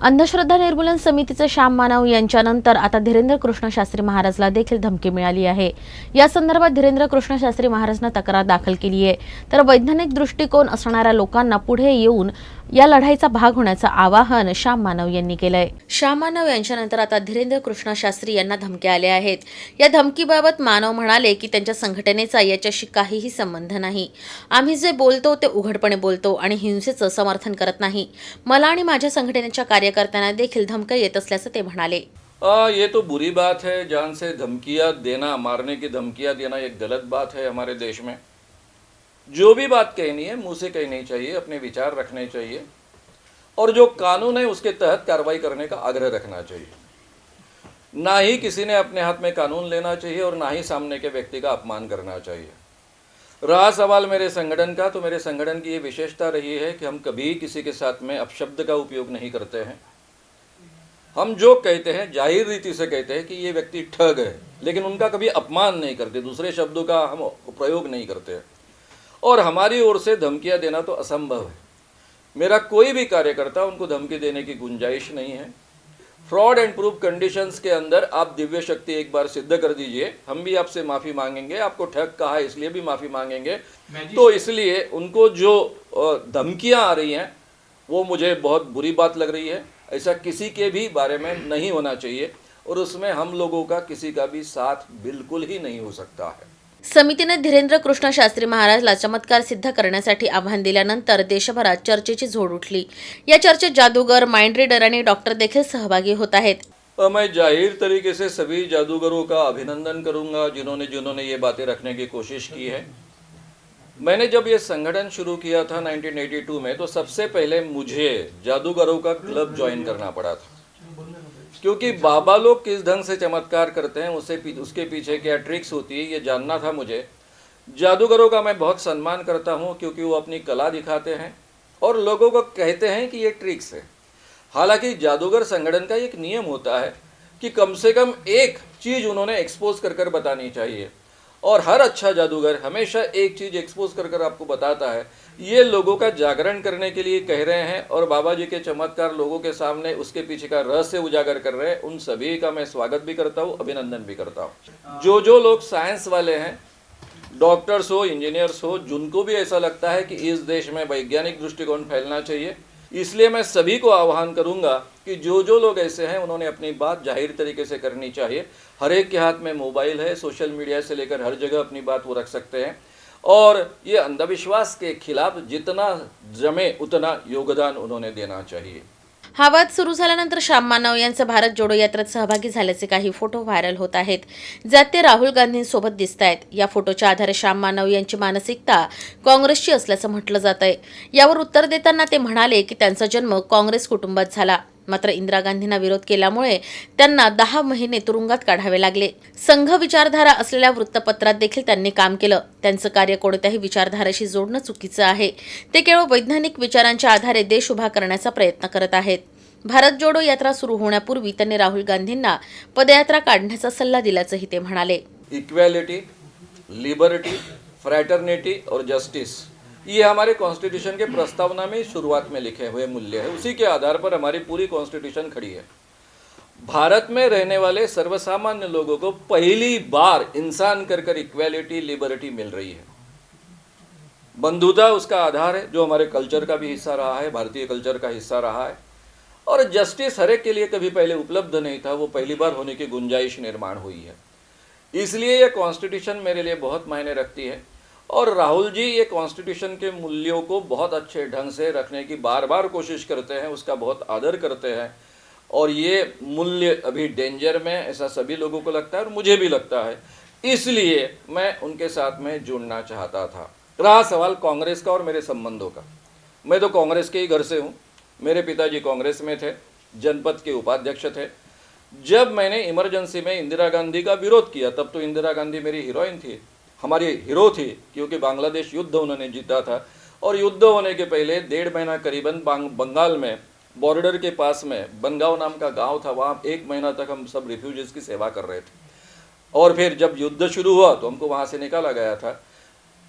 अंधश्रद्धा निर्मूलन समितीचे श्याम मानव यांच्यानंतर आता धीरेंद्र कृष्ण शास्त्री महाराजला देखील धमकी मिळाली आहे। या संदर्भात धीरेंद्र कृष्ण शास्त्री महाराजांना तक्रार दाखल केली आहे। तर वैज्ञानिक दृष्टिकोन असणाऱ्या लोकांना पुढे येऊन या लढाईचा भाग होण्याचं आवाहन श्याम मानव यांनी केलंय। श्याम मानव यांच्यानंतर आता धीरेंद्र कृष्ण शास्त्री यांना धमक्या आल्या आहेत। या धमकीबाबत मानव म्हणाले की त्यांच्या संघटनेचा याच्याशी काहीही संबंध नाही। आम्ही जे बोलतो ते उघडपणे बोलतो आणि हिंसेचं समर्थन करत नाही। मला आणि माझ्या संघटनेच्या कार्यकर्त्यांना देखील धमक्या येत असल्याचं ते म्हणाले। ये तो बुरी बात है। जान से धमकियाँ देना, मारने की धमकियाँ देना एक गलत बात है हमारे देश में। जो भी बात कहनी है मुंह से कहनी चाहिए, अपने विचार रखने चाहिए और जो कानून है उसके तहत कार्रवाई करने का आग्रह रखना चाहिए। ना ही किसी ने अपने हाथ में कानून लेना चाहिए और ना ही सामने के व्यक्ति का अपमान करना चाहिए। रहा सवाल मेरे संगठन का, तो मेरे संगठन की ये विशेषता रही है कि हम कभी किसी के साथ में अपशब्द का उपयोग नहीं करते हैं। हम जो कहते हैं जाहिर रीति से कहते हैं कि ये व्यक्ति ठग है, लेकिन उनका कभी अपमान नहीं करते, दूसरे शब्दों का हम प्रयोग नहीं करते हैं। और हमारी ओर से धमकियां देना तो असंभव है। मेरा कोई भी कार्यकर्ता उनको धमकी देने की गुंजाइश नहीं है। फ्रॉड एंड प्रूफ कंडीशंस के अंदर आप दिव्य शक्ति एक बार सिद्ध कर दीजिए, हम भी आपसे माफ़ी मांगेंगे। आपको ठग कहा है इसलिए भी माफ़ी मांगेंगे। तो इसलिए उनको जो धमकियां आ रही हैं वो मुझे बहुत बुरी बात लग रही है। ऐसा किसी के भी बारे में नहीं होना चाहिए और उसमें हम लोगों का किसी का भी साथ बिल्कुल ही नहीं हो सकता है। समितीने धीरेंद्र कृष्ण शास्त्री महाराजला चमत्कार सिद्ध करण्यासाठी आव्हान दिल्यानंतर देशभरात चर्चेची झोड उठली। या चर्चेत जादूगर, माइंड रीडर आणि डॉक्टर देखील सहभागी होत आहेत। मैं जाहिर तरीके से सभी जादूगरों का अभिनंदन करूंगा जिन्होंने ये बातें रखने की कोशिश की है। मैंने जब ये संगठन शुरू किया था 1982 में, तो सबसे पहले मुझे जादूगरों का क्लब ज्वाइन करना पड़ा था, क्योंकि बाबा लोग किस ढंग से चमत्कार करते हैं उसके पीछे क्या ट्रिक्स होती है ये जानना था मुझे। जादूगरों का मैं बहुत सम्मान करता हूँ क्योंकि वो अपनी कला दिखाते हैं और लोगों को कहते हैं कि ये ट्रिक्स है। हालांकि जादूगर संगठन का एक नियम होता है कि कम से कम एक चीज़ उन्होंने एक्सपोज कर बतानी चाहिए और हर अच्छा जादूगर हमेशा एक चीज़ एक्सपोज कर आपको बताता है। ये लोगों का जागरण करने के लिए कह रहे हैं और बाबा जी के चमत्कार लोगों के सामने उसके पीछे का रहस्य उजागर कर रहे हैं। उन सभी का मैं स्वागत भी करता हूँ, अभिनंदन भी करता हूँ। जो लोग साइंस वाले हैं, डॉक्टर्स हो, इंजीनियर्स हो, जिनको भी ऐसा लगता है कि इस देश में वैज्ञानिक दृष्टिकोण फैलना चाहिए, इसलिए मैं सभी को आह्वान करूंगा कि जो लोग ऐसे हैं उन्होंने अपनी बात जाहिर तरीके से करनी चाहिए। हर एक के हाथ में मोबाइल है, सोशल मीडिया से लेकर हर जगह अपनी बात वो रख सकते हैं और ये अंधविश्वास के खिलाफ जितना जमे उतना योगदान उन्होंने देना चाहिए। हा वाद सुरू झाल्यानंतर श्याम मानव यांचे भारत जोडो यात्रेत सहभागी झाल्याचे काही फोटो व्हायरल होत आहेत, ज्यात ते राहुल गांधींसोबत दिसत आहेत। या फोटोच्या आधारे श्याम मानव यांची मानसिकता काँग्रेसची असल्याचं म्हटलं जात आहे। यावर उत्तर देताना ते म्हणाले की त्यांचा जन्म काँग्रेस कुटुंबात झाला, मात्र इंदिरा गांधींना विरोध केल्यामुळे त्यांना 10 महिने तुरुंगात काढावे लागले। संघ विचारधारा असलेल्या वृत्तपत्रात देखील त्यांनी काम केलं। त्यांचं कार्य कोणत्याही विचारधारेशी जोडणं चुकीचं आहे। ते केवळ वैज्ञानिक विचारांच्या आधारे देश उभा करण्याचा प्रयत्न करत आहेत। भारत जोडो यात्रा सुरू होण्यापूर्वी त्यांनी राहुल गांधींना पदयात्रा काढण्याचा सल्ला दिल्याचंही ते म्हणाले। इक्वालिटी, लिबर्टी, फ्रैटर्निटी और जस्टिस, ये हमारे कॉन्स्टिट्यूशन के प्रस्तावना में शुरुआत में लिखे हुए मूल्य है। उसी के आधार पर हमारी पूरी कॉन्स्टिट्यूशन खड़ी है। भारत में रहने वाले सर्वसामान्य लोगों को पहली बार इंसान कर इक्वालिटी, लिबर्टी मिल रही है। बंधुता उसका आधार है, जो हमारे कल्चर का भी हिस्सा रहा है, भारतीय कल्चर का हिस्सा रहा है। और जस्टिस हर एक के लिए कभी पहले उपलब्ध नहीं था, वो पहली बार होने की गुंजाइश निर्माण हुई है। इसलिए ये कॉन्स्टिट्यूशन मेरे लिए बहुत मायने रखती है और राहुल जी ये कॉन्स्टिट्यूशन के मूल्यों को बहुत अच्छे ढंग से रखने की बार बार कोशिश करते हैं, उसका बहुत आदर करते हैं और ये मूल्य अभी डेंजर में, ऐसा सभी लोगों को लगता है और मुझे भी लगता है। इसलिए मैं उनके साथ में जुड़ना चाहता था। रहा सवाल कांग्रेस का और मेरे संबंधों का, मैं तो कांग्रेस के ही घर से हूँ। मेरे पिताजी कांग्रेस में थे, जनपद के उपाध्यक्ष थे। जब मैंने इमरजेंसी में इंदिरा गांधी का विरोध किया, तब तो इंदिरा गांधी मेरी हीरोइन थी, हमारी हीरो थी, क्योंकि बांग्लादेश युद्ध उन्होंने जीता था और युद्ध होने के पहले 1.5 महीना करीबन बंगाल में बॉर्डर के पास में बनगांव नाम का गांव था, वहाँ 1 महीना तक हम सब रिफ्यूजीज़ की सेवा कर रहे थे और फिर जब युद्ध शुरू हुआ तो हमको वहाँ से निकाला गया था।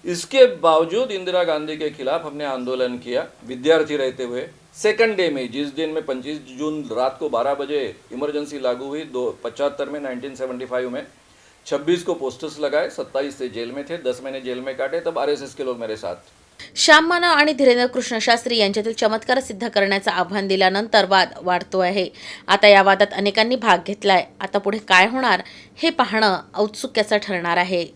इसके बावजूद इंदिरा गांधी के खिलाफ हमने आंदोलन किया, विद्यार्थी रहते हुए। सेकंड डे में, जिस दिन में 25 जून रात को 12 बजे इमरजेंसी लागू हुई 75 में 1975 में, 26 को पोस्टर्स लगाए, 27 से जेल में थे, 10 महीने जेल में काटे, तब आरएसएस के लोग मेरे साथ। श्याम मानव आणि धीरेंद्र कृष्ण शास्त्री यांच्यातील चमत्कार सिद्ध करण्याचं आव्हान दिल्यानंतर वाद वाढतो आहे. आता या वादात अनेकांनी भाग घेतलाय. आता पुढे काय होणार हे पाहणं औत्सुक्याचं ठरणार आहे.